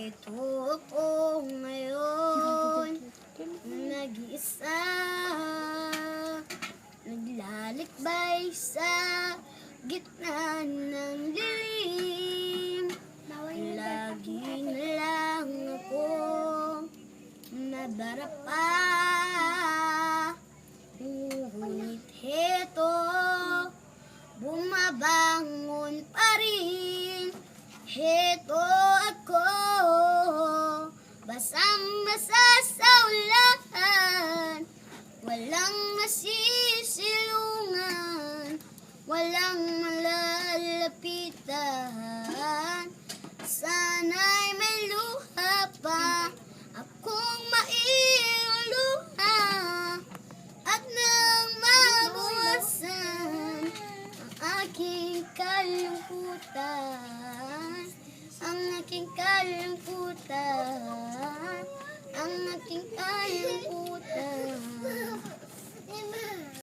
Narito ako ngayon, nag-iisa, naglalikbay sa gitna ng dilim. Lagi na lang ako nadarapa, ngunit heto, bumabangon pa rin. Heto ako, basang-basa sa ulan, walang masisilungan, walang malalapitan. Sana'y may luha pa akong mailuluha, at nang mabawasan ang aking kalungkutan, ang aking kalungkutan.